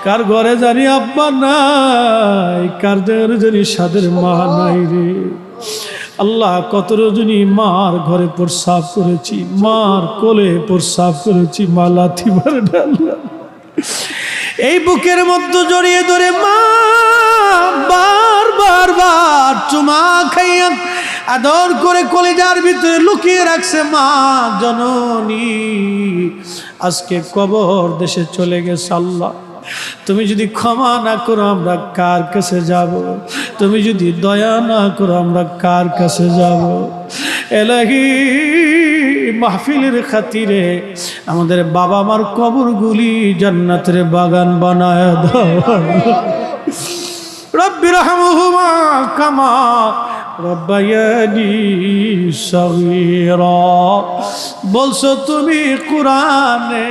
কার ঘরে জানি আব্বা নাই, কার ঘরে জানি সাদের মা নাই রে আল্লাহ। কত রজনী মার ঘরে প্রস্রাব করেছি, মার কোলে প্রস্রাব করেছি, মা লাথি মারে আল্লাহ। এই বুকের মধ্যে জড়িয়ে ধরে মা বার চুমা খাইয়া আদর করে কলিজার ভিতরে লুকিয়ে রাখছে মা জননী। আজকে কবর দেশে চলে গেছে আল্লাহ। তুমি যদি ক্ষমা না করো আমরা কার কাছে যাব? তুমি যদি দয়া না করো আমরা কার কাছে যাব? এলাহি মাহফিলের খাতিরে আমাদের বাবা মার কবরগুলি জান্নাতের বাগান বানায় দাও। রব্বি রহমহুমা কামা রব্বায়ানি সগীরা বলছো তুমি কুরআনে।